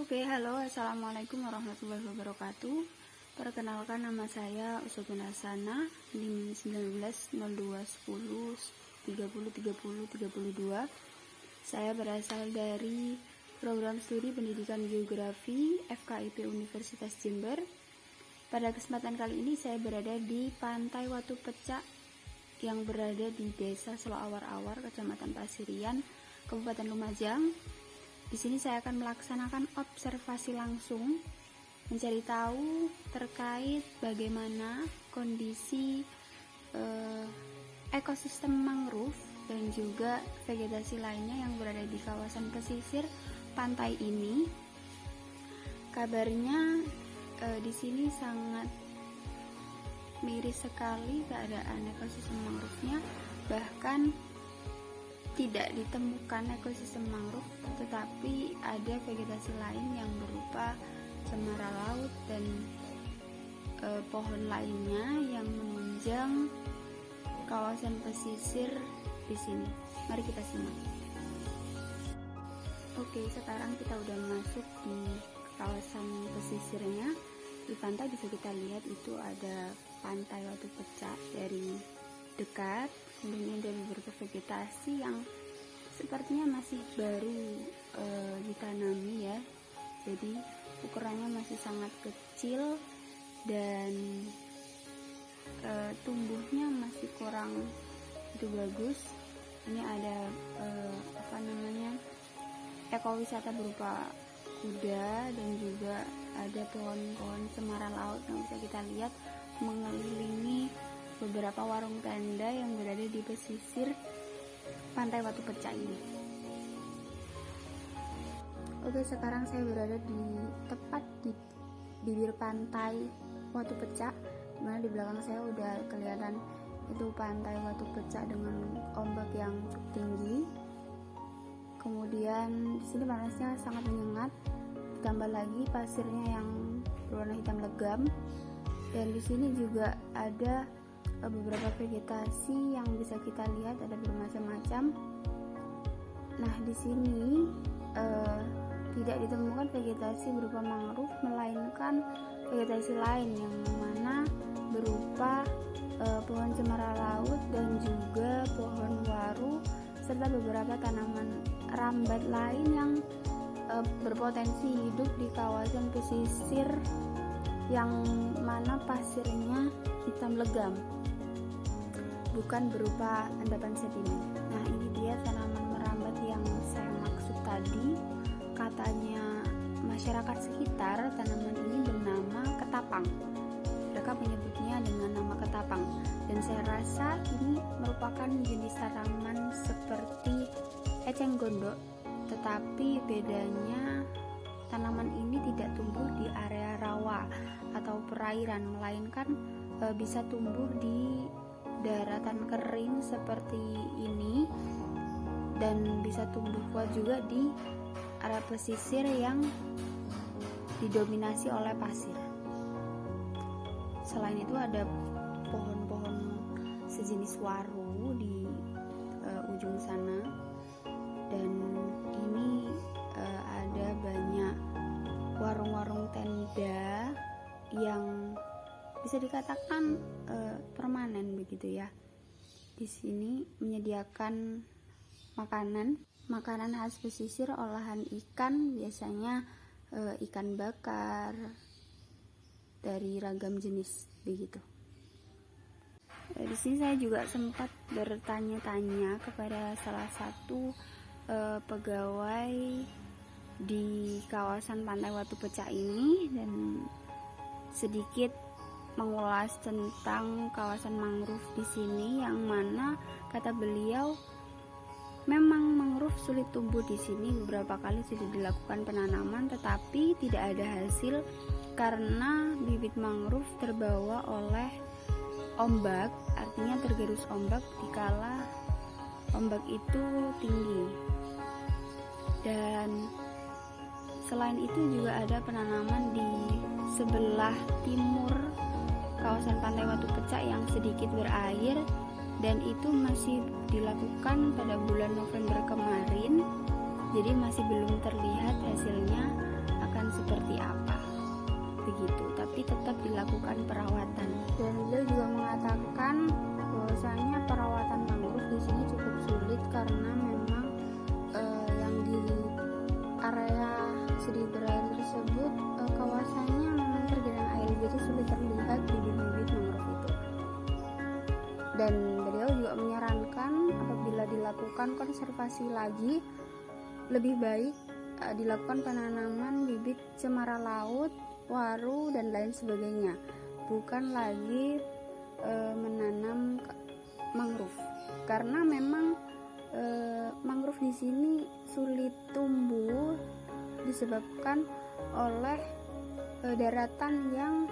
Oke, halo, assalamualaikum warahmatullahi wabarakatuh. Perkenalkan, nama saya Usutun Hasana, NIM 190210303032. Saya berasal dari program studi pendidikan geografi FKIP Universitas Jember. Pada kesempatan kali ini saya berada di Pantai Watu Pecak yang berada di Desa Seloawar-Awar, Kecamatan Pasirian, Kabupaten Lumajang. Di sini saya akan melaksanakan observasi langsung, mencari tahu terkait bagaimana kondisi ekosistem mangrove dan juga vegetasi lainnya yang berada di kawasan pesisir pantai ini. Kabarnya di sini sangat miris sekali keadaan ekosistem mangrove-nya, bahkan tidak ditemukan ekosistem mangrove, tetapi ada vegetasi lain yang berupa cemara laut dan pohon lainnya yang menunjang kawasan pesisir di sini. Mari kita simak. Oke, sekarang kita udah masuk di kawasan pesisirnya. Di pantai bisa kita lihat itu ada Pantai Watu Pecak dari dekat, kemudian ada beberapa vegetasi yang sepertinya masih baru ditanami ya, jadi ukurannya masih sangat kecil dan tumbuhnya masih kurang itu bagus. Ini ada ekowisata berupa kuda dan juga ada pohon-pohon cemara laut yang bisa kita lihat mengelilingi beberapa warung tenda yang berada di pesisir Pantai Watu Pecak ini. Oke, sekarang saya berada tepat di bibir Pantai Watu Pecak, dimana di belakang saya udah kelihatan itu Pantai Watu Pecak dengan ombak yang cukup tinggi. Kemudian di sini panasnya sangat menyengat, ditambah lagi pasirnya yang berwarna hitam legam, dan di sini juga ada beberapa vegetasi yang bisa kita lihat, ada bermacam-macam. Nah, di sini tidak ditemukan vegetasi berupa mangrove, melainkan vegetasi lain yang mana berupa pohon cemara laut dan juga pohon waru serta beberapa tanaman rambat lain yang berpotensi hidup di kawasan pesisir yang mana pasirnya hitam legam, bukan berupa endapan sedimen. Nah, ini dia tanaman merambat yang saya maksud tadi. Katanya masyarakat sekitar, tanaman ini bernama ketapang. Mereka menyebutnya dengan nama ketapang, dan saya rasa ini merupakan jenis tanaman seperti eceng gondok, tetapi bedanya tanaman ini tidak tumbuh di area rawa atau perairan, melainkan bisa tumbuh di daratan kering seperti ini, dan bisa tumbuh kuat juga di area pesisir yang didominasi oleh pasir. Selain itu ada pohon-pohon sejenis waru di ujung sana, dan ini ada banyak warung-warung tenda yang bisa dikatakan permanen begitu ya. Di sini menyediakan makanan khas pesisir, olahan ikan, biasanya ikan bakar dari ragam jenis begitu. Di sini saya juga sempat bertanya-tanya kepada salah satu pegawai di kawasan Pantai Watu Pecak ini, dan sedikit mengulas tentang kawasan mangrove di sini, yang mana kata beliau memang mangrove sulit tumbuh di sini. Beberapa kali sudah dilakukan penanaman tetapi tidak ada hasil karena bibit mangrove terbawa oleh ombak, artinya tergerus ombak dikala ombak itu tinggi. Dan selain itu juga ada penanaman di sebelah timur kawasan Pantai Watu Pecak yang sedikit berair, dan itu masih dilakukan pada bulan November kemarin, jadi masih belum terlihat hasilnya. Akan dilakukan perawatan. Dan beliau juga mengatakan bahwasanya perawatan mangrove di sini cukup sulit karena memang yang di area Sri Berair tersebut kawasannya memang tergenang air, jadi sulit terlihat bibit-bibit mangrove itu. Dan beliau juga menyarankan apabila dilakukan konservasi lagi, lebih baik dilakukan penanaman bibit cemara laut, waru, dan lain sebagainya, bukan lagi menanam mangrove, karena memang mangrove di sini sulit tumbuh disebabkan oleh daratan yang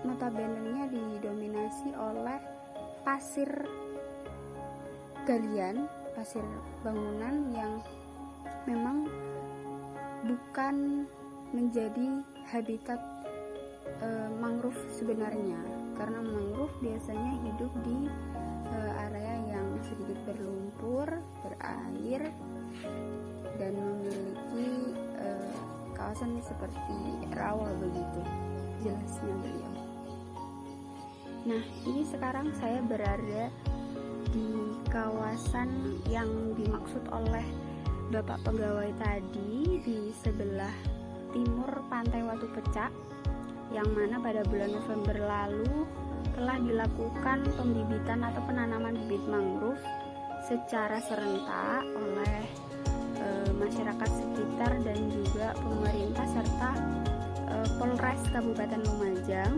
notabene-nya didominasi oleh pasir galian, pasir bangunan yang memang bukan menjadi habitat mangrove sebenarnya, karena mangrove biasanya hidup di area yang sedikit berlumpur, berair, dan memiliki kawasan seperti rawa begitu jelasnya beliau. Nah, ini sekarang saya berada di kawasan yang dimaksud oleh Bapak pegawai tadi, di sebelah timur Pantai Watu Pecak, yang mana pada bulan November lalu telah dilakukan pembibitan atau penanaman bibit mangrove secara serentak oleh masyarakat sekitar dan juga pemerintah serta Polres Kabupaten Lumajang,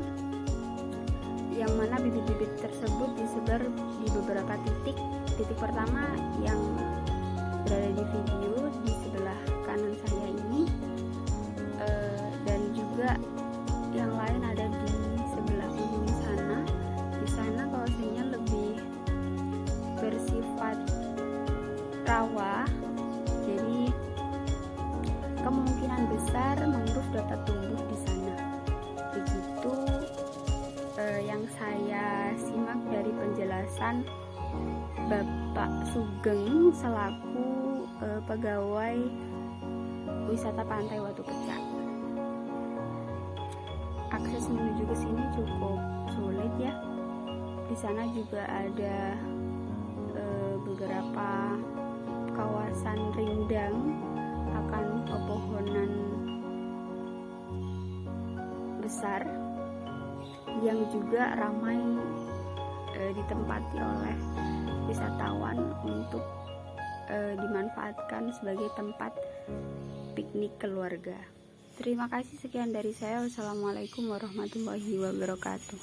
yang mana bibit-bibit tersebut disebar di beberapa titik. Titik pertama yang berada di video di sebelah kanan saya ini, dan juga yang lain ada di sebelah ujung sana. Di sana kawasannya lebih bersifat rawa, jadi kemungkinan besar mangrove dapat tumbuh di sana. Begitu yang saya simak dari penjelasan Bapak Sugeng selaku pegawai wisata Pantai Watu Pecak. Akses menuju ke sini cukup sulit ya. Di sana juga ada beberapa kawasan rindang akan pepohonan besar yang juga ramai ditempati oleh wisatawan untuk dimanfaatkan sebagai tempat piknik keluarga. Terima kasih, sekian dari saya. Wassalamualaikum warahmatullahi wabarakatuh.